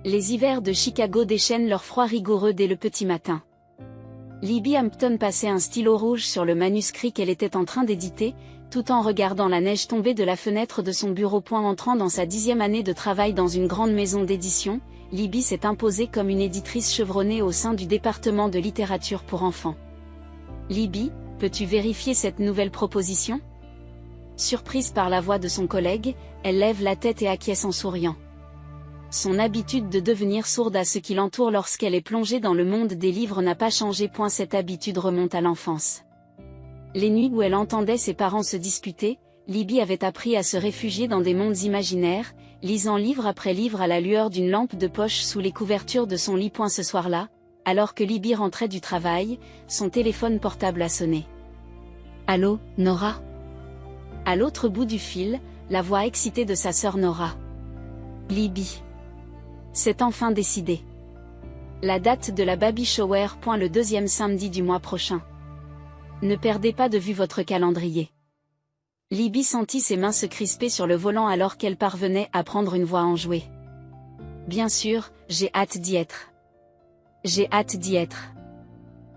Les hivers de Chicago déchaînent leur froid rigoureux dès le petit matin. Libby Hampton passait un stylo rouge sur le manuscrit qu'elle était en train d'éditer, tout en regardant la neige tomber de la fenêtre de son bureau. Entrant dans sa 10e année de travail dans une grande maison d'édition, Libby s'est imposée comme une éditrice chevronnée au sein du département de littérature pour enfants. Libby, peux-tu vérifier cette nouvelle proposition ? Surprise par la voix de son collègue, elle lève la tête et acquiesce en souriant. Son habitude de devenir sourde à ce qui l'entoure lorsqu'elle est plongée dans le monde des livres n'a pas changé. Cette habitude remonte à l'enfance. Les nuits où elle entendait ses parents se disputer, Libby avait appris à se réfugier dans des mondes imaginaires, lisant livre après livre à la lueur d'une lampe de poche sous les couvertures de son lit. Ce soir-là, alors que Libby rentrait du travail, son téléphone portable a sonné. « Allô, Nora ?» À l'autre bout du fil, la voix excitée de sa sœur Nora. « Libby. C'est enfin décidé. La date de la baby shower. Le 2e samedi du mois prochain. Ne perdez pas de vue votre calendrier. » Libby sentit ses mains se crisper sur le volant alors qu'elle parvenait à prendre une voix enjouée. « Bien sûr, j'ai hâte d'y être. J'ai hâte d'y être. »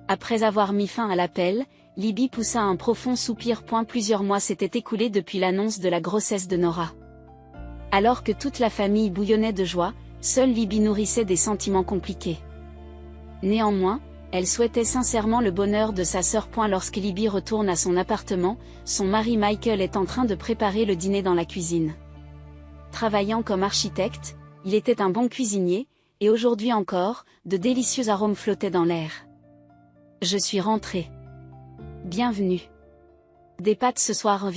Après avoir mis fin à l'appel, Libby poussa un profond soupir. Plusieurs mois s'étaient écoulés depuis l'annonce de la grossesse de Nora. Alors que toute la famille bouillonnait de joie, seule Libby nourrissait des sentiments compliqués. Néanmoins, elle souhaitait sincèrement le bonheur de sa sœur. Lorsque Libby retourne à son appartement, son mari Michael est en train de préparer le dîner dans la cuisine. Travaillant comme architecte, il était un bon cuisinier, et aujourd'hui encore, de délicieux arômes flottaient dans l'air. « Je suis rentrée. Bienvenue. Des pâtes ce soir,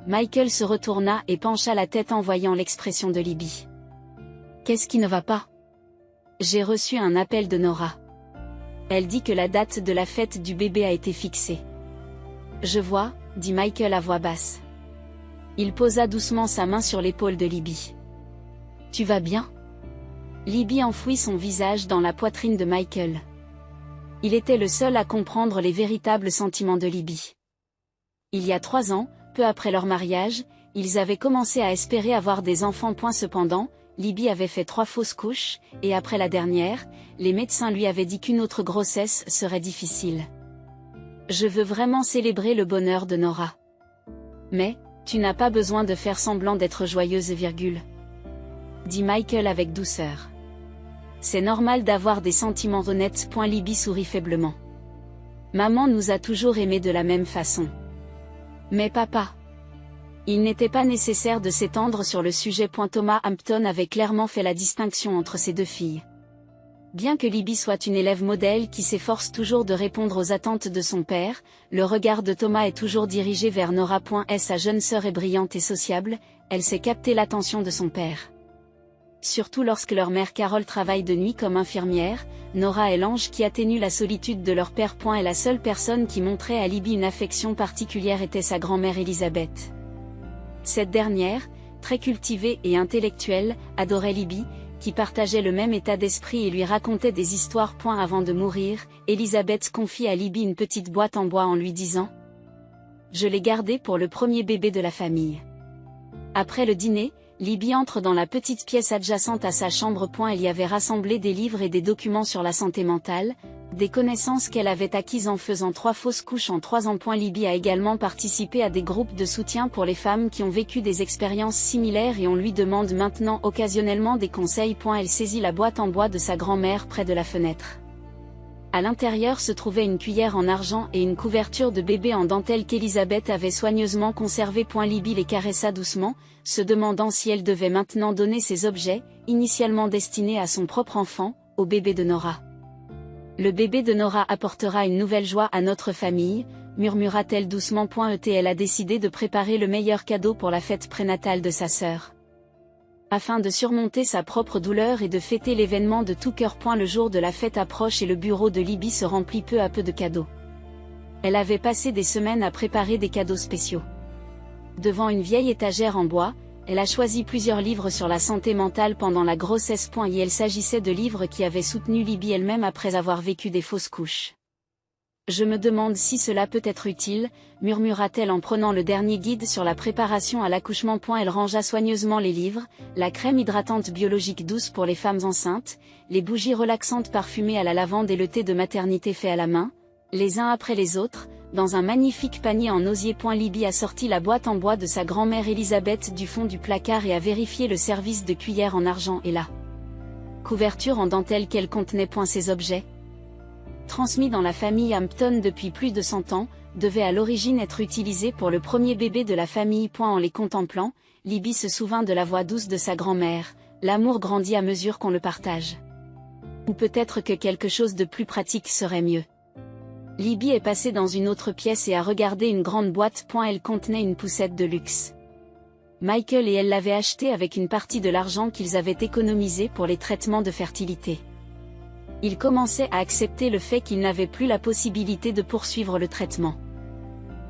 Michael se retourna et pencha la tête en voyant l'expression de Libby. « Qu'est-ce qui ne va pas ? J'ai reçu un appel de Nora. Elle dit que la date de la fête du bébé a été fixée. »« Je vois, » dit Michael à voix basse. Il posa doucement sa main sur l'épaule de Libby. « Tu vas bien ?» Libby enfouit son visage dans la poitrine de Michael. Il était le seul à comprendre les véritables sentiments de Libby. Il y a 3 ans, peu après leur mariage, ils avaient commencé à espérer avoir des enfants. Cependant, Libby avait fait 3 fausses couches, et après la dernière, les médecins lui avaient dit qu'une autre grossesse serait difficile. « Je veux vraiment célébrer le bonheur de Nora. Mais, tu n'as pas besoin de faire semblant d'être joyeuse, dit Michael avec douceur. C'est normal d'avoir des sentiments honnêtes. Libby sourit faiblement. Maman nous a toujours aimés de la même façon. Mais papa. Il n'était pas nécessaire de s'étendre sur le sujet. Thomas Hampton avait clairement fait la distinction entre ces 2 filles. Bien que Libby soit une élève modèle qui s'efforce toujours de répondre aux attentes de son père, le regard de Thomas est toujours dirigé vers Nora. Sa jeune sœur est brillante et sociable, elle sait capter l'attention de son père. Surtout lorsque leur mère Carole travaille de nuit comme infirmière, Nora est l'ange qui atténue la solitude de leur père. Et la seule personne qui montrait à Libby une affection particulière était sa grand-mère Elisabeth. Cette dernière, très cultivée et intellectuelle, adorait Libby, qui partageait le même état d'esprit et lui racontait des histoires. Avant de mourir, Elisabeth confie à Libby une petite boîte en bois en lui disant « Je l'ai gardée pour le premier bébé de la famille. » Après le dîner, Libby entre dans la petite pièce adjacente à sa chambre. Elle y avait rassemblé des livres et des documents sur la santé mentale, des connaissances qu'elle avait acquises en faisant 3 fausses couches en 3 ans. Libby a également participé à des groupes de soutien pour les femmes qui ont vécu des expériences similaires et on lui demande maintenant occasionnellement des conseils. Elle saisit la boîte en bois de sa grand-mère près de la fenêtre. À l'intérieur se trouvait une cuillère en argent et une couverture de bébé en dentelle qu'Elisabeth avait soigneusement conservée. Libby les caressa doucement, se demandant si elle devait maintenant donner ces objets, initialement destinés à son propre enfant, au bébé de Nora. « Le bébé de Nora apportera une nouvelle joie à notre famille, » murmura-t-elle doucement. Elle a décidé de préparer le meilleur cadeau pour la fête prénatale de sa sœur. Afin de surmonter sa propre douleur et de fêter l'événement de tout cœur. Le jour de la fête approche et le bureau de Libby se remplit peu à peu de cadeaux. Elle avait passé des semaines à préparer des cadeaux spéciaux. Devant une vieille étagère en bois, elle a choisi plusieurs livres sur la santé mentale pendant la grossesse. Il s'agissait de livres qui avaient soutenu Libby elle-même après avoir vécu des fausses couches. Je me demande si cela peut être utile, murmura-t-elle en prenant le dernier guide sur la préparation à l'accouchement. Elle rangea soigneusement les livres, la crème hydratante biologique douce pour les femmes enceintes, les bougies relaxantes parfumées à la lavande et le thé de maternité fait à la main, les uns après les autres, dans un magnifique panier en osier. Libby a sorti la boîte en bois de sa grand-mère Elisabeth du fond du placard et a vérifié le service de cuillère en argent et la couverture en dentelle qu'elle contenait. Ces objets, transmis dans la famille Hampton depuis plus de 100 ans, devaient à l'origine être utilisés pour le premier bébé de la famille. En les contemplant, Libby se souvint de la voix douce de sa grand-mère. L'amour grandit à mesure qu'on le partage. Ou peut-être que quelque chose de plus pratique serait mieux. Libby est passée dans une autre pièce et a regardé une grande boîte. Elle contenait une poussette de luxe. Michael et elle l'avaient achetée avec une partie de l'argent qu'ils avaient économisé pour les traitements de fertilité. Il commençait à accepter le fait qu'il n'avait plus la possibilité de poursuivre le traitement.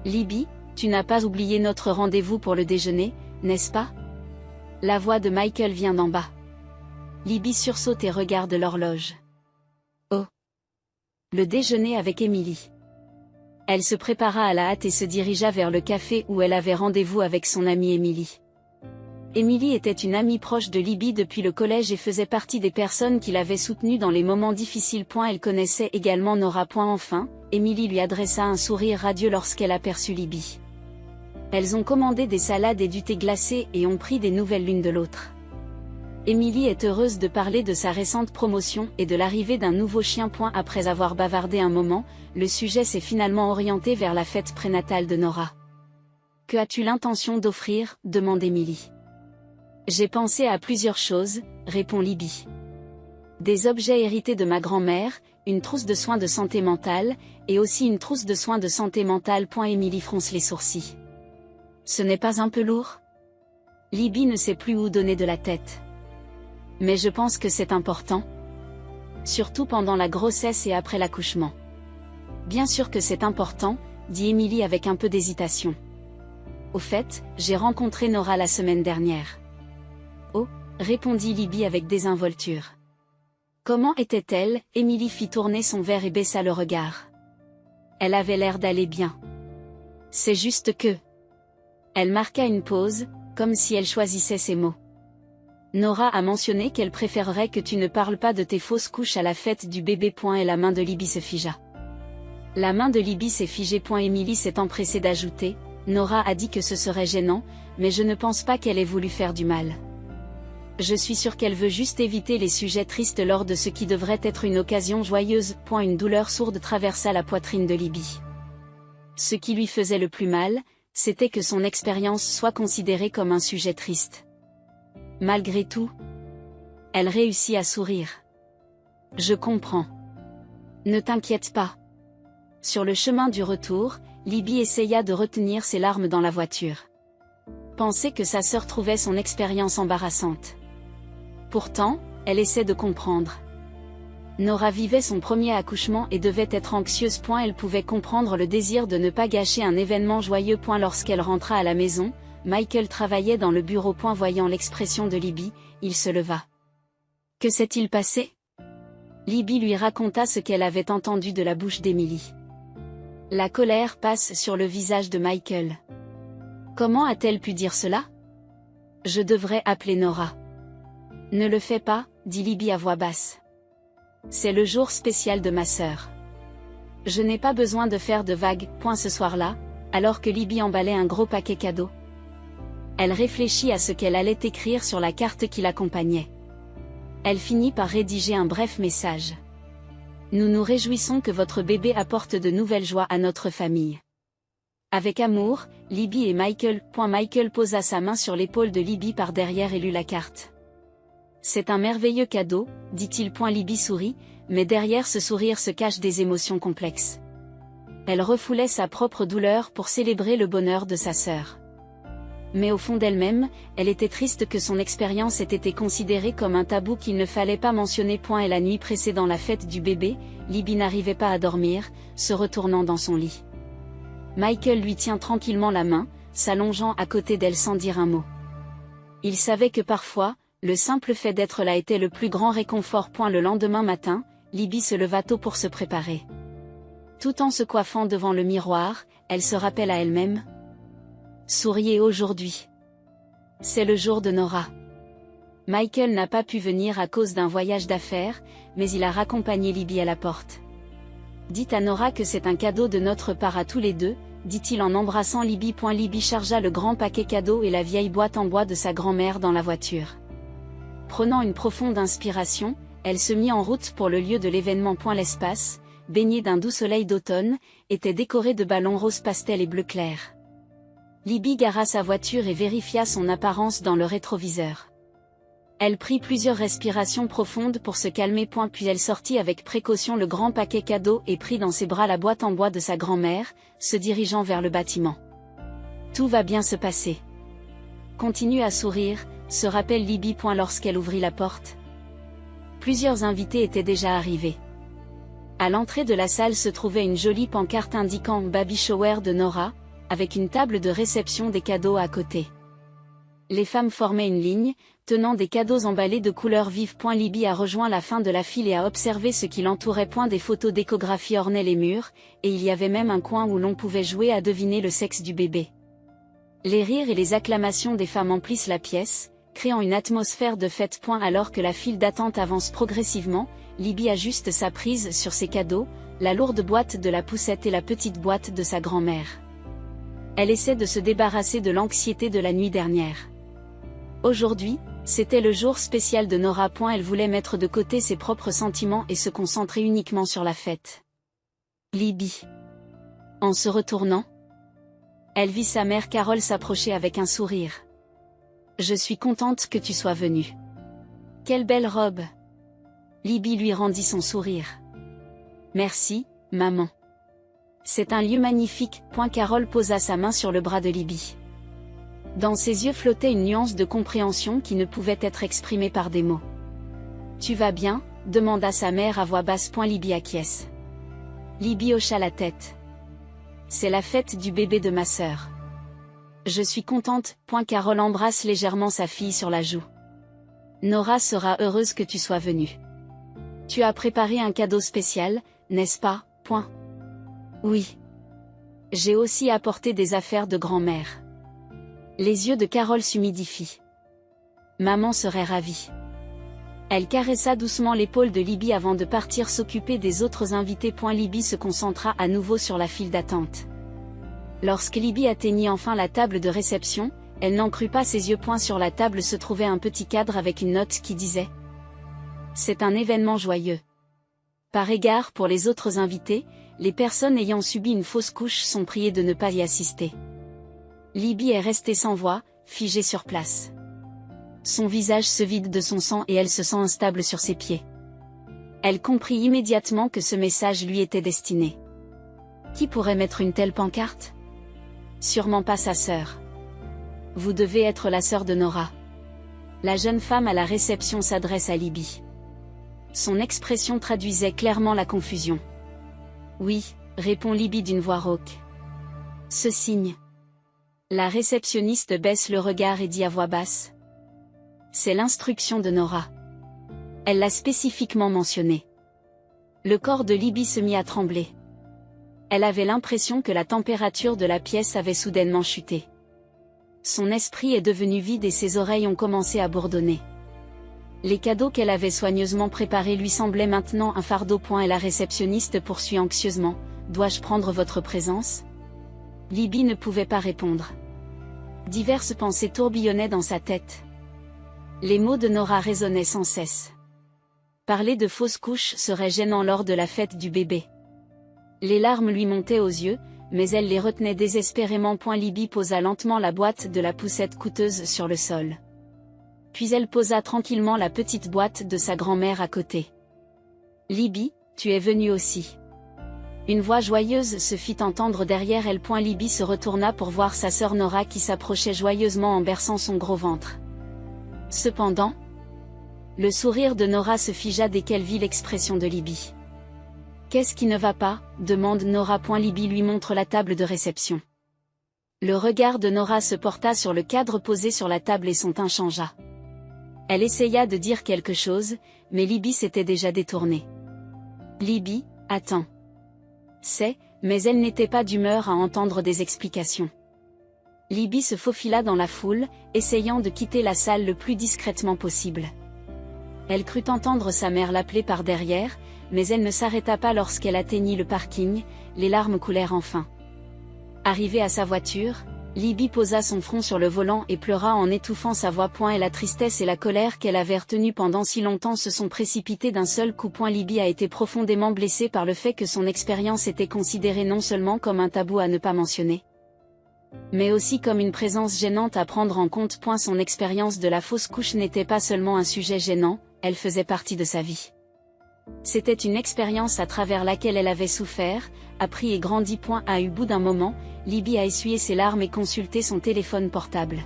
Libby, tu n'as pas oublié notre rendez-vous pour le déjeuner, n'est-ce pas? La voix de Michael vient d'en bas. Libby sursaute et regarde l'horloge. Oh! Le déjeuner avec Emily. Elle se prépara à la hâte et se dirigea vers le café où elle avait rendez-vous avec son amie Emily. Emily était une amie proche de Libby depuis le collège et faisait partie des personnes qui l'avaient soutenue dans les moments difficiles. Elle connaissait également Nora. Enfin, Emily lui adressa un sourire radieux lorsqu'elle aperçut Libby. Elles ont commandé des salades et du thé glacé et ont pris des nouvelles l'une de l'autre. Emily est heureuse de parler de sa récente promotion et de l'arrivée d'un nouveau chien. Après avoir bavardé un moment, le sujet s'est finalement orienté vers la fête prénatale de Nora. Que as-tu l'intention d'offrir? Demande Emily. J'ai pensé à plusieurs choses, répond Libby. Des objets hérités de ma grand-mère, une trousse de soins de santé mentale, et aussi une trousse de soins de santé mentale. Emily fronce les sourcils. Ce n'est pas un peu lourd? Libby ne sait plus où donner de la tête. Mais je pense que c'est important. Surtout pendant la grossesse et après l'accouchement. Bien sûr que c'est important, dit Emily avec un peu d'hésitation. Au fait, j'ai rencontré Nora la semaine dernière. Oh, répondit Libby avec désinvolture. Comment était-elle? Emily fit tourner son verre et baissa le regard. Elle avait l'air d'aller bien. C'est juste que... Elle marqua une pause, comme si elle choisissait ses mots. Nora a mentionné qu'elle préférerait que tu ne parles pas de tes fausses couches à la fête du bébé. Et la main de Libby se figea. La main de Libby s'est figée. Emily s'est empressée d'ajouter, Nora a dit que ce serait gênant, mais je ne pense pas qu'elle ait voulu faire du mal. Je suis sûre qu'elle veut juste éviter les sujets tristes lors de ce qui devrait être une occasion joyeuse. Une douleur sourde traversa la poitrine de Libby. Ce qui lui faisait le plus mal, c'était que son expérience soit considérée comme un sujet triste. Malgré tout, elle réussit à sourire. Je comprends. Ne t'inquiète pas. Sur le chemin du retour, Libby essaya de retenir ses larmes dans la voiture. Pensait que sa sœur trouvait son expérience embarrassante. Pourtant, elle essaie de comprendre. Nora vivait son premier accouchement et devait être anxieuse. Elle pouvait comprendre le désir de ne pas gâcher un événement joyeux. Lorsqu'elle rentra à la maison, Michael travaillait dans le bureau. Voyant l'expression de Libby, il se leva. Que s'est-il passé? Libby lui raconta ce qu'elle avait entendu de la bouche d'Emily. La colère passe sur le visage de Michael. Comment a-t-elle pu dire cela? Je devrais appeler Nora. Ne le fais pas, dit Libby à voix basse. C'est le jour spécial de ma sœur. Je n'ai pas besoin de faire de vagues. Ce soir-là, alors que Libby emballait un gros paquet cadeau. Elle réfléchit à ce qu'elle allait écrire sur la carte qui l'accompagnait. Elle finit par rédiger un bref message. Nous nous réjouissons que votre bébé apporte de nouvelles joies à notre famille. Avec amour, Libby et Michael. Michael posa sa main sur l'épaule de Libby par derrière et lut la carte. C'est un merveilleux cadeau, dit-il. Libby sourit, mais derrière ce sourire se cachent des émotions complexes. Elle refoulait sa propre douleur pour célébrer le bonheur de sa sœur. Mais au fond d'elle-même, elle était triste que son expérience ait été considérée comme un tabou qu'il ne fallait pas mentionner. Et la nuit précédant la fête du bébé, Libby n'arrivait pas à dormir, se retournant dans son lit. Michael lui tient tranquillement la main, s'allongeant à côté d'elle sans dire un mot. Il savait que parfois, le simple fait d'être là était le plus grand réconfort. Le lendemain matin, Libby se leva tôt pour se préparer. Tout en se coiffant devant le miroir, elle se rappelle à elle-même. Souriez aujourd'hui. C'est le jour de Nora. Michael n'a pas pu venir à cause d'un voyage d'affaires, mais il a raccompagné Libby à la porte. Dites à Nora que c'est un cadeau de notre part à tous les deux, dit-il en embrassant Libby. Libby chargea le grand paquet cadeau et la vieille boîte en bois de sa grand-mère dans la voiture. Prenant une profonde inspiration, elle se mit en route pour le lieu de l'événement. L'espace, baigné d'un doux soleil d'automne, était décoré de ballons rose pastel et bleu clair. Libby gara sa voiture et vérifia son apparence dans le rétroviseur. Elle prit plusieurs respirations profondes pour se calmer. Puis elle sortit avec précaution le grand paquet cadeau et prit dans ses bras la boîte en bois de sa grand-mère, se dirigeant vers le bâtiment. Tout va bien se passer. Continue à sourire, se rappelle Libby. Lorsqu'elle ouvrit la porte. Plusieurs invités étaient déjà arrivés. À l'entrée de la salle se trouvait une jolie pancarte indiquant Baby Shower de Nora, avec une table de réception des cadeaux à côté. Les femmes formaient une ligne, tenant des cadeaux emballés de couleurs vives. Libby a rejoint la fin de la file et a observé ce qui l'entourait. Des photos d'échographie ornaient les murs, et il y avait même un coin où l'on pouvait jouer à deviner le sexe du bébé. Les rires et les acclamations des femmes emplissent la pièce, créant une atmosphère de fête. Alors que la file d'attente avance progressivement, Libby ajuste sa prise sur ses cadeaux, la lourde boîte de la poussette et la petite boîte de sa grand-mère. Elle essaie de se débarrasser de l'anxiété de la nuit dernière. Aujourd'hui, c'était le jour spécial de Nora. Elle voulait mettre de côté ses propres sentiments et se concentrer uniquement sur la fête. Libby. En se retournant, elle vit sa mère Carole s'approcher avec un sourire. Je suis contente que tu sois venue. Quelle belle robe. Libby lui rendit son sourire. Merci, maman. C'est un lieu magnifique. Carole posa sa main sur le bras de Libby. Dans ses yeux flottait une nuance de compréhension qui ne pouvait être exprimée par des mots. Tu vas bien, demanda sa mère à voix basse. Libby acquiesce. Libby hocha la tête. C'est la fête du bébé de ma sœur. Je suis contente. Carole embrasse légèrement sa fille sur la joue. Nora sera heureuse que tu sois venue. Tu as préparé un cadeau spécial, n'est-ce pas? Oui. J'ai aussi apporté des affaires de grand-mère. Les yeux de Carole s'humidifient. Maman serait ravie. Elle caressa doucement l'épaule de Libby avant de partir s'occuper des autres invités. Libby se concentra à nouveau sur la file d'attente. Lorsque Libby atteignit enfin la table de réception, elle n'en crut pas ses yeux. Sur la table se trouvait un petit cadre avec une note qui disait « C'est un événement joyeux. Par égard pour les autres invités, les personnes ayant subi une fausse couche sont priées de ne pas y assister. » Libby est restée sans voix, figée sur place. Son visage se vide de son sang et elle se sent instable sur ses pieds. Elle comprit immédiatement que ce message lui était destiné. Qui pourrait mettre une telle pancarte? Sûrement pas sa sœur. Vous devez être la sœur de Nora. La jeune femme à la réception s'adresse à Libby. Son expression traduisait clairement la confusion. Oui, répond Libby d'une voix rauque. Ce signe. La réceptionniste baisse le regard et dit à voix basse. C'est l'instruction de Nora. Elle l'a spécifiquement mentionné. Le corps de Libby se mit à trembler. Elle avait l'impression que la température de la pièce avait soudainement chuté. Son esprit est devenu vide et ses oreilles ont commencé à bourdonner. Les cadeaux qu'elle avait soigneusement préparés lui semblaient maintenant un fardeau. Et la réceptionniste poursuit anxieusement. Dois-je prendre votre présence? Libby ne pouvait pas répondre. Diverses pensées tourbillonnaient dans sa tête. Les mots de Nora résonnaient sans cesse. Parler de fausses couches serait gênant lors de la fête du bébé. Les larmes lui montaient aux yeux, mais elle les retenait désespérément. Libby posa lentement la boîte de la poussette coûteuse sur le sol. Puis elle posa tranquillement la petite boîte de sa grand-mère à côté. Libby, tu es venue aussi. Une voix joyeuse se fit entendre derrière elle. Libby se retourna pour voir sa sœur Nora qui s'approchait joyeusement en berçant son gros ventre. Cependant, le sourire de Nora se figea dès qu'elle vit l'expression de Libby. Qu'est-ce qui ne va pas? Demande Nora. Libby lui montre la table de réception. Le regard de Nora se porta sur le cadre posé sur la table et son teint changea. Elle essaya de dire quelque chose, mais Libby s'était déjà détournée. Libby, attends. Mais elle n'était pas d'humeur à entendre des explications. Libby se faufila dans la foule, essayant de quitter la salle le plus discrètement possible. Elle crut entendre sa mère l'appeler par derrière, mais elle ne s'arrêta pas lorsqu'elle atteignit le parking, les larmes coulèrent enfin. Arrivée à sa voiture, Libby posa son front sur le volant et pleura en étouffant sa voix. Et la tristesse et la colère qu'elle avait retenues pendant si longtemps se sont précipitées d'un seul coup. Libby a été profondément blessée par le fait que son expérience était considérée non seulement comme un tabou à ne pas mentionner, mais aussi comme une présence gênante à prendre en compte. Son expérience de la fausse couche n'était pas seulement un sujet gênant, elle faisait partie de sa vie. C'était une expérience à travers laquelle elle avait souffert, appris et grandi. À au bout d'un moment, Libby a essuyé ses larmes et consulté son téléphone portable.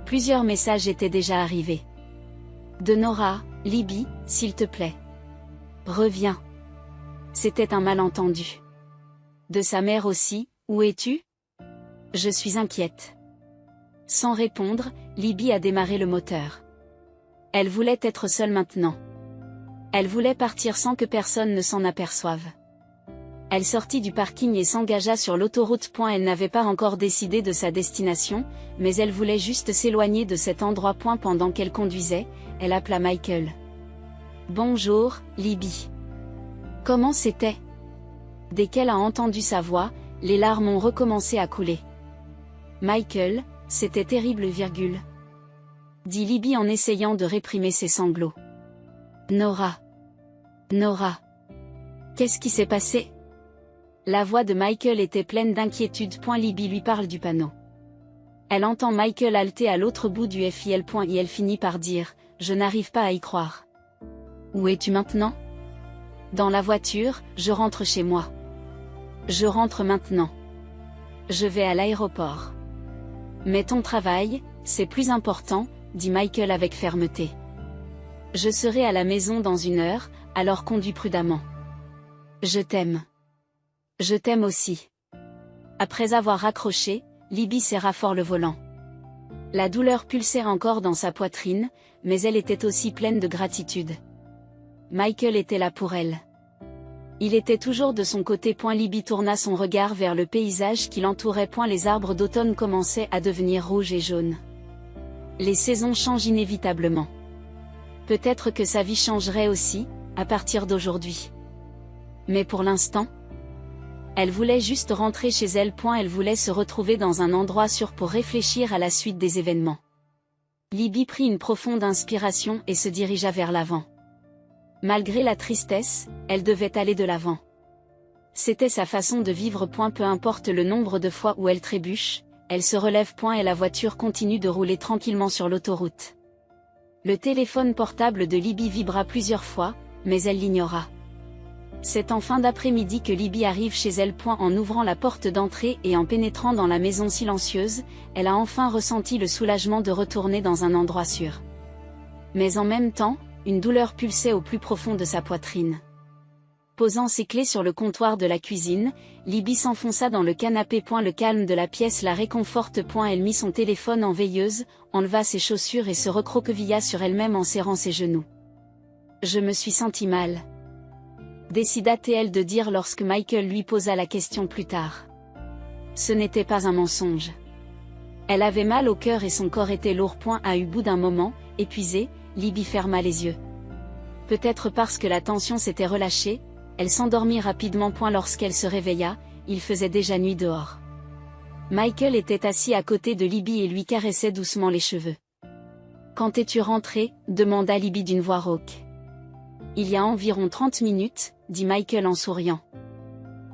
Plusieurs messages étaient déjà arrivés. De Nora: Libby, s'il te plaît, reviens. C'était un malentendu. De sa mère aussi: où es-tu? Je suis inquiète. Sans répondre, Libby a démarré le moteur. Elle voulait être seule maintenant. Elle voulait partir sans que personne ne s'en aperçoive. Elle sortit du parking et s'engagea sur l'autoroute. Elle n'avait pas encore décidé de sa destination, mais elle voulait juste s'éloigner de cet endroit. Pendant qu'elle conduisait, elle appela Michael. Bonjour, Libby. Comment c'était? Dès qu'elle a entendu sa voix, les larmes ont recommencé à couler. Michael, c'était terrible, dit Libby en essayant de réprimer ses sanglots. Nora. Qu'est-ce qui s'est passé? La voix de Michael était pleine d'inquiétude. Libby lui parle du panneau. Elle entend Michael halter à l'autre bout du fil. Et elle finit par dire: je n'arrive pas à y croire. Où es-tu maintenant? Dans la voiture, je rentre chez moi. Je rentre maintenant. Je vais à l'aéroport. Mais ton travail, c'est plus important, dit Michael avec fermeté. Je serai à la maison dans 1 heure, alors conduis prudemment. Je t'aime. Je t'aime aussi. Après avoir raccroché, Libby serra fort le volant. La douleur pulsait encore dans sa poitrine, mais elle était aussi pleine de gratitude. Michael était là pour elle. Il était toujours de son côté. Libby tourna son regard vers le paysage qui l'entourait. Les arbres d'automne commençaient à devenir rouges et jaunes. Les saisons changent inévitablement. Peut-être que sa vie changerait aussi, à partir d'aujourd'hui. Mais pour l'instant, elle voulait juste rentrer chez elle. Elle voulait se retrouver dans un endroit sûr pour réfléchir à la suite des événements. Libby prit une profonde inspiration et se dirigea vers l'avant. Malgré la tristesse, elle devait aller de l'avant. C'était sa façon de vivre. Peu importe le nombre de fois où elle trébuche, elle se relève. Et la voiture continue de rouler tranquillement sur l'autoroute. Le téléphone portable de Libby vibra plusieurs fois, mais elle l'ignora. C'est en fin d'après-midi que Libby arrive chez elle. En ouvrant la porte d'entrée et en pénétrant dans la maison silencieuse, elle a enfin ressenti le soulagement de retourner dans un endroit sûr. Mais en même temps, une douleur pulsait au plus profond de sa poitrine. Posant ses clés sur le comptoir de la cuisine, Libby s'enfonça dans le canapé. Le calme de la pièce la réconforte. Elle mit son téléphone en veilleuse, enleva ses chaussures et se recroquevilla sur elle-même en serrant ses genoux. Je me suis sentie mal, décida-t-elle de dire lorsque Michael lui posa la question plus tard. Ce n'était pas un mensonge. Elle avait mal au cœur et son corps était lourd. À au bout d'un moment, épuisée, Libby ferma les yeux. Peut-être parce que la tension s'était relâchée, elle s'endormit rapidement. Lorsqu'elle se réveilla, il faisait déjà nuit dehors. Michael était assis à côté de Libby et lui caressait doucement les cheveux. Quand es-tu rentrée? Demanda Libby d'une voix rauque. Il y a environ 30 minutes, dit Michael en souriant.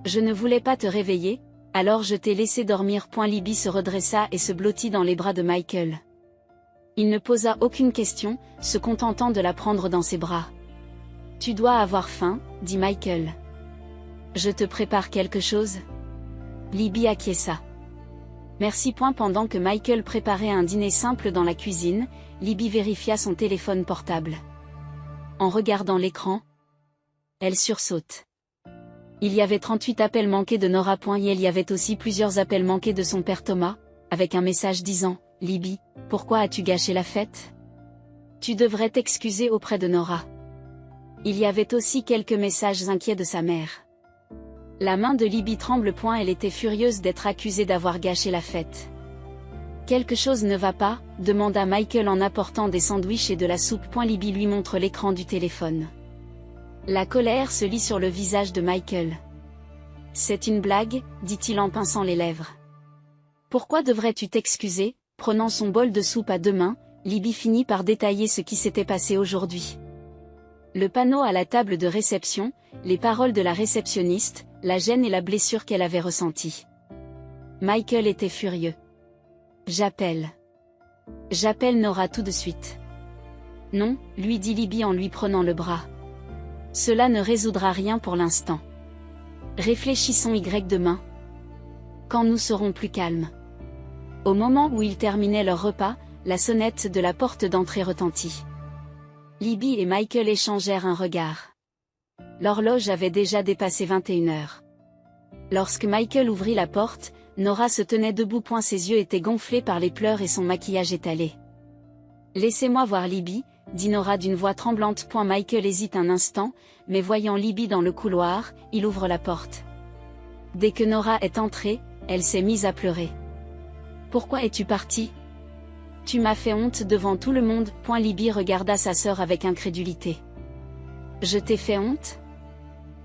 Je ne voulais pas te réveiller, alors je t'ai laissé dormir. Libby se redressa et se blottit dans les bras de Michael. Il ne posa aucune question, se contentant de la prendre dans ses bras. Tu dois avoir faim, dit Michael. Je te prépare quelque chose? Libby acquiesça. Merci. Pendant que Michael préparait un dîner simple dans la cuisine, Libby vérifia son téléphone portable. En regardant l'écran, elle sursaute. Il y avait 38 appels manqués de Nora. Et il y avait aussi plusieurs appels manqués de son père Thomas, avec un message disant: Libby, pourquoi as-tu gâché la fête? Tu devrais t'excuser auprès de Nora. Il y avait aussi quelques messages inquiets de sa mère. La main de Libby tremble. Elle était furieuse d'être accusée d'avoir gâché la fête. Quelque chose ne va pas, demanda Michael en apportant des sandwichs et de la soupe. Libby lui montre l'écran du téléphone. La colère se lit sur le visage de Michael. C'est une blague, dit-il en pinçant les lèvres. Pourquoi devrais-tu t'excuser? Prenant son bol de soupe à deux mains, Libby finit par détailler ce qui s'était passé aujourd'hui. Le panneau à la table de réception, les paroles de la réceptionniste, la gêne et la blessure qu'elle avait ressentie. Michael était furieux. J'appelle Nora tout de suite. Non, lui dit Libby en lui prenant le bras. Cela ne résoudra rien pour l'instant. Réfléchissons demain. Quand nous serons plus calmes. Au moment où ils terminaient leur repas, la sonnette de la porte d'entrée retentit. Libby et Michael échangèrent un regard. L'horloge avait déjà dépassé 21 heures. Lorsque Michael ouvrit la porte, Nora se tenait debout. Ses yeux étaient gonflés par les pleurs et son maquillage étalé. Laissez-moi voir Libby, dit Nora d'une voix tremblante. Michael hésite un instant, mais voyant Libby dans le couloir, il ouvre la porte. Dès que Nora est entrée, elle s'est mise à pleurer. Pourquoi es-tu partie? Tu m'as fait honte devant tout le monde. Libby regarda sa sœur avec incrédulité. Je t'ai fait honte?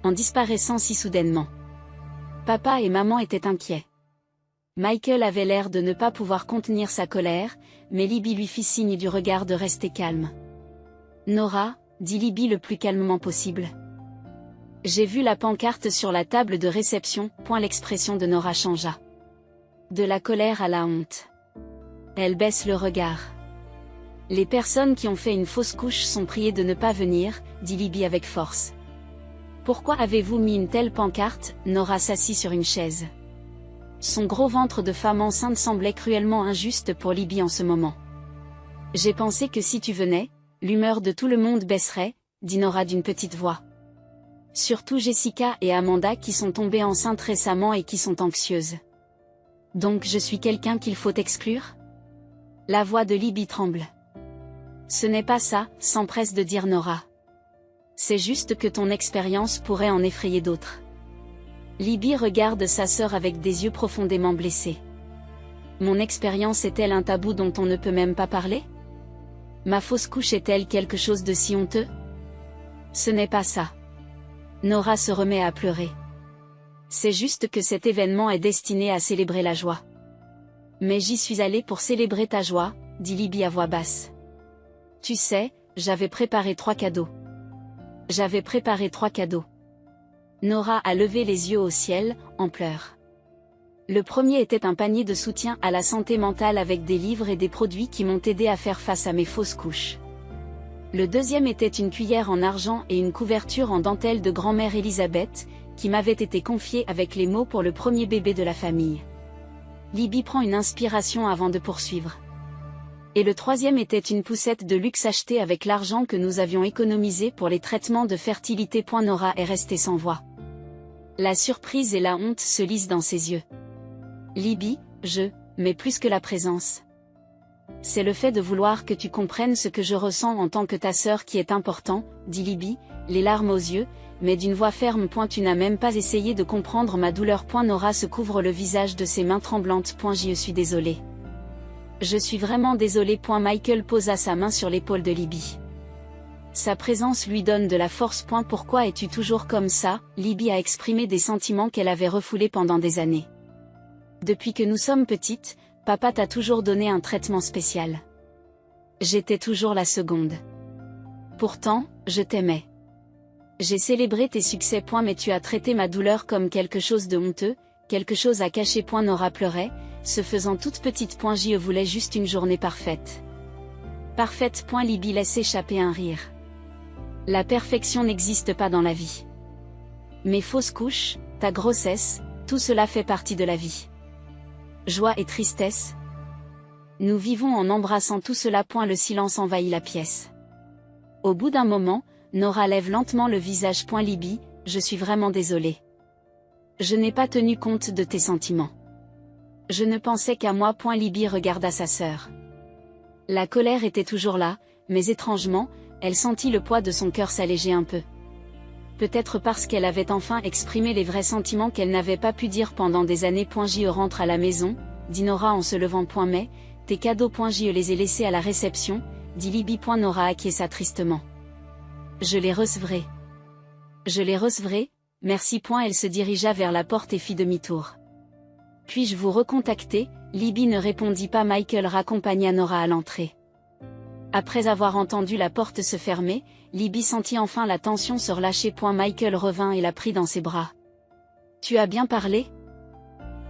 En disparaissant si soudainement. Papa et maman étaient inquiets. Michael avait l'air de ne pas pouvoir contenir sa colère, mais Libby lui fit signe du regard de rester calme. Nora, dit Libby le plus calmement possible. J'ai vu la pancarte sur la table de réception. L'expression de Nora changea. De la colère à la honte. Elle baisse le regard. Les personnes qui ont fait une fausse couche sont priées de ne pas venir, dit Libby avec force. Pourquoi avez-vous mis une telle pancarte? Nora s'assit sur une chaise. Son gros ventre de femme enceinte semblait cruellement injuste pour Libby en ce moment. J'ai pensé que si tu venais, l'humeur de tout le monde baisserait, dit Nora d'une petite voix. Surtout Jessica et Amanda qui sont tombées enceintes récemment et qui sont anxieuses. Donc je suis quelqu'un qu'il faut exclure? La voix de Libby tremble. Ce n'est pas ça, s'empresse de dire Nora. C'est juste que ton expérience pourrait en effrayer d'autres. Libby regarde sa sœur avec des yeux profondément blessés. Mon expérience est-elle un tabou dont on ne peut même pas parler? Ma fausse couche est-elle quelque chose de si honteux? Ce n'est pas ça. Nora se remet à pleurer. C'est juste que cet événement est destiné à célébrer la joie. Mais j'y suis allée pour célébrer ta joie, dit Libby à voix basse. Tu sais, j'avais préparé 3 cadeaux. J'avais préparé 3 cadeaux. Nora a levé les yeux au ciel, en pleurs. Le premier était un panier de soutien à la santé mentale avec des livres et des produits qui m'ont aidé à faire face à mes fausses couches. Le deuxième était une cuillère en argent et une couverture en dentelle de grand-mère Elisabeth, qui m'avait été confiée avec les mots pour le premier bébé de la famille. Libby prend une inspiration avant de poursuivre. Et le troisième était une poussette de luxe achetée avec l'argent que nous avions économisé pour les traitements de fertilité. Nora est restée sans voix. La surprise et la honte se lisent dans ses yeux. Libby, mais plus que la présence. C'est le fait de vouloir que tu comprennes ce que je ressens en tant que ta sœur qui est important, dit Libby, les larmes aux yeux, mais d'une voix ferme. Tu n'as même pas essayé de comprendre ma douleur. Nora se couvre le visage de ses mains tremblantes. Je suis désolée. Je suis vraiment désolée. Michael posa sa main sur l'épaule de Libby. Sa présence lui donne de la force. Pourquoi es-tu toujours comme ça? Libby a exprimé des sentiments qu'elle avait refoulés pendant des années. Depuis que nous sommes petites, papa t'a toujours donné un traitement spécial. J'étais toujours la seconde. Pourtant, je t'aimais. J'ai célébré tes succès. Mais tu as traité ma douleur comme quelque chose de honteux, quelque chose à cacher. Nora pleurait, se faisant toute petite. Je voulais juste une journée parfaite. Parfaite. Libby laisse échapper un rire. La perfection n'existe pas dans la vie. Mes fausses couches, ta grossesse, tout cela fait partie de la vie. Joie et tristesse. Nous vivons en embrassant tout cela. Le silence envahit la pièce. Au bout d'un moment, Nora lève lentement le visage. Libby, je suis vraiment désolée. Je n'ai pas tenu compte de tes sentiments. Je ne pensais qu'à moi. Libby regarda sa sœur. La colère était toujours là, mais étrangement, elle sentit le poids de son cœur s'alléger un peu. peut-être parce qu'elle avait enfin exprimé les vrais sentiments qu'elle n'avait pas pu dire pendant des années. Je rentre à la maison, dit Nora en se levant. Mais, tes cadeaux. Je les ai laissés à la réception, dit Libby. Nora acquiesça tristement. Je les recevrai. Je les recevrai, merci. Elle se dirigea vers la porte et fit demi-tour. Puis-je vous recontacter? Libby ne répondit pas. Michael raccompagna Nora à l'entrée. Après avoir entendu la porte se fermer, Libby sentit enfin la tension se relâcher. Michael revint et la prit dans ses bras. Tu as bien parlé?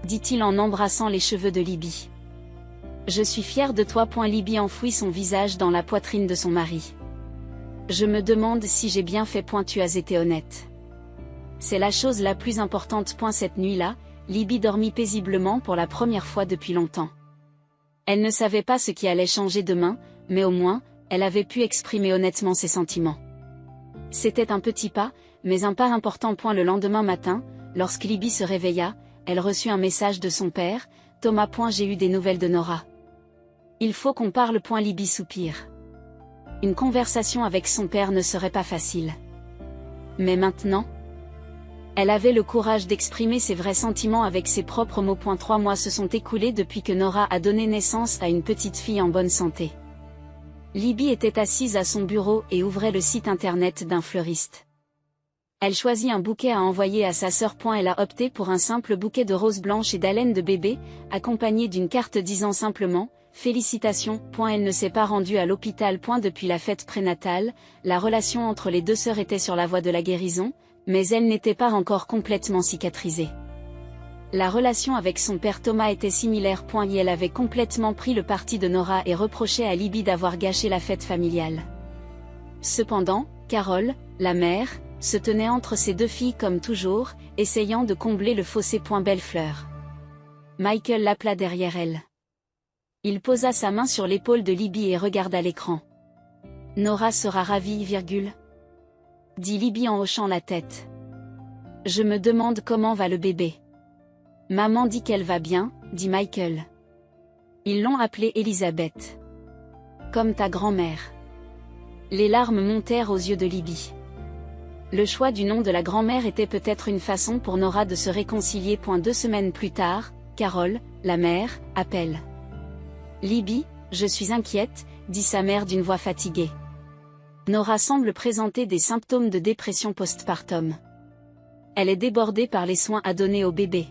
Dit-il en embrassant les cheveux de Libby. Je suis fier de toi. Libby enfouit son visage dans la poitrine de son mari. Je me demande si j'ai bien fait. Tu as été honnête. C'est la chose la plus importante. Cette nuit-là, Libby dormit paisiblement pour la première fois depuis longtemps. Elle ne savait pas ce qui allait changer demain, mais au moins, elle avait pu exprimer honnêtement ses sentiments. C'était un petit pas, mais un pas important. Le lendemain matin, lorsque Libby se réveilla, elle reçut un message de son père, Thomas. J'ai eu des nouvelles de Nora. Il faut qu'on parle. Libby soupire. Une conversation avec son père ne serait pas facile. Mais maintenant, elle avait le courage d'exprimer ses vrais sentiments avec ses propres mots. 3 mois se sont écoulés depuis que Nora a donné naissance à une petite fille en bonne santé. Libby était assise à son bureau et ouvrait le site internet d'un fleuriste. Elle choisit un bouquet à envoyer à sa sœur. Elle a opté pour un simple bouquet de roses blanches et d'haleine de bébé, accompagné d'une carte disant simplement « Félicitations ». Elle ne s'est pas rendue à l'hôpital. Depuis la fête prénatale, la relation entre les deux sœurs était sur la voie de la guérison, mais elle n'était pas encore complètement cicatrisée. La relation avec son père Thomas était similaire. Et elle avait complètement pris le parti de Nora et reprochait à Libby d'avoir gâché la fête familiale. Cependant, Carol, la mère, se tenait entre ses deux filles comme toujours, essayant de combler le fossé. Belle fleur. Michael l'appela derrière elle. Il posa sa main sur l'épaule de Libby et regarda l'écran. Nora sera ravie, dit Libby en hochant la tête. Je me demande comment va le bébé. Maman dit qu'elle va bien, dit Michael. Ils l'ont appelée Elisabeth. Comme ta grand-mère. Les larmes montèrent aux yeux de Libby. Le choix du nom de la grand-mère était peut-être une façon pour Nora de se réconcilier. 2 semaines plus tard, Carol, la mère, appelle. Libby, je suis inquiète, dit sa mère d'une voix fatiguée. Nora semble présenter des symptômes de dépression postpartum. Elle est débordée par les soins à donner au bébé.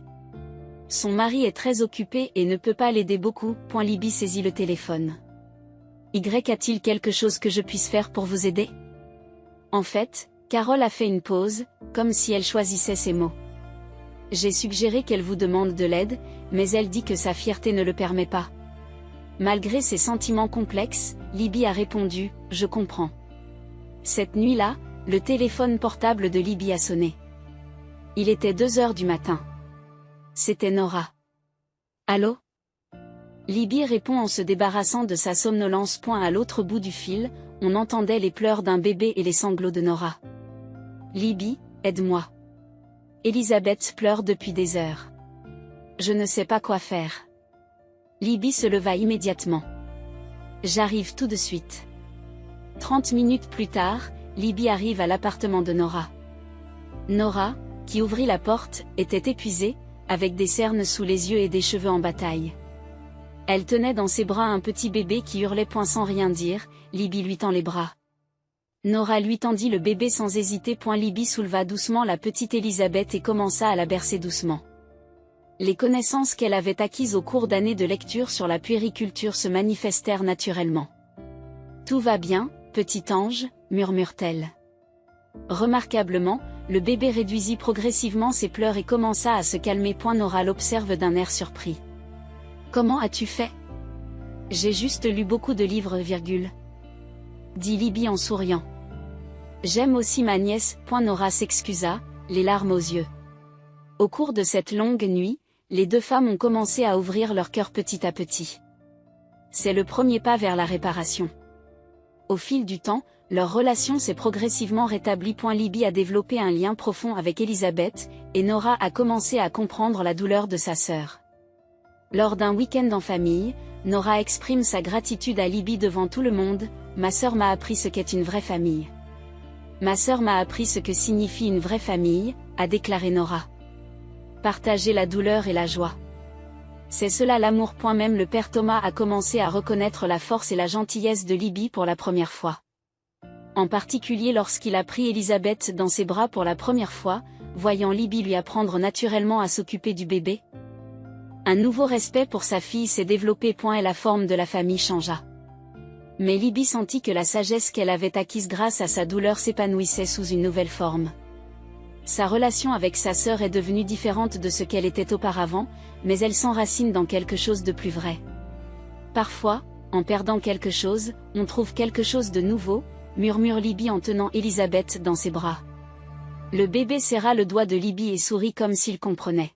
Son mari est très occupé et ne peut pas l'aider beaucoup. Libby saisit le téléphone. A-t-il quelque chose que je puisse faire pour vous aider? En fait, Carol a fait une pause, comme si elle choisissait ses mots. J'ai suggéré qu'elle vous demande de l'aide, mais elle dit que sa fierté ne le permet pas. Malgré ses sentiments complexes, Libby a répondu, je comprends. Cette nuit-là, le téléphone portable de Libby a sonné. Il était 2 heures du matin. C'était Nora. Allô? Libby répond en se débarrassant de sa somnolence. À l'autre bout du fil, on entendait les pleurs d'un bébé et les sanglots de Nora. Libby, aide-moi. Elisabeth pleure depuis des heures. Je ne sais pas quoi faire. Libby se leva immédiatement. J'arrive tout de suite. 30 minutes plus tard, Libby arrive à l'appartement de Nora. Nora, qui ouvrit la porte, était épuisée, avec des cernes sous les yeux et des cheveux en bataille. Elle tenait dans ses bras un petit bébé qui hurlait sans rien dire. Libby lui tend les bras. Nora lui tendit le bébé sans hésiter. Libby souleva doucement la petite Elisabeth et commença à la bercer doucement. Les connaissances qu'elle avait acquises au cours d'années de lecture sur la puériculture se manifestèrent naturellement. Tout va bien, petit ange, murmure-t-elle. Remarquablement, le bébé réduisit progressivement ses pleurs et commença à se calmer. Nora l'observe d'un air surpris. Comment as-tu fait? J'ai juste lu beaucoup de livres, dit Libby en souriant. J'aime aussi ma nièce. Nora s'excusa, les larmes aux yeux. Au cours de cette longue nuit, les deux femmes ont commencé à ouvrir leur cœur petit à petit. C'est le premier pas vers la réparation. Au fil du temps, leur relation s'est progressivement rétablie. Libby a développé un lien profond avec Elisabeth, et Nora a commencé à comprendre la douleur de sa sœur. Lors d'un week-end en famille, Nora exprime sa gratitude à Libby devant tout le monde. Ma sœur m'a appris ce qu'est une vraie famille. Ma sœur m'a appris ce que signifie une vraie famille, a déclaré Nora. Partager la douleur et la joie. C'est cela l'amour. Même le père Thomas a commencé à reconnaître la force et la gentillesse de Libby pour la première fois. En particulier lorsqu'il a pris Elisabeth dans ses bras pour la première fois, voyant Libby lui apprendre naturellement à s'occuper du bébé. Un nouveau respect pour sa fille s'est développé. Et la forme de la famille changea. Mais Libby sentit que la sagesse qu'elle avait acquise grâce à sa douleur s'épanouissait sous une nouvelle forme. Sa relation avec sa sœur est devenue différente de ce qu'elle était auparavant, mais elle s'enracine dans quelque chose de plus vrai. Parfois, en perdant quelque chose, on trouve quelque chose de nouveau, murmure Libby en tenant Elisabeth dans ses bras. Le bébé serra le doigt de Libby et sourit comme s'il comprenait.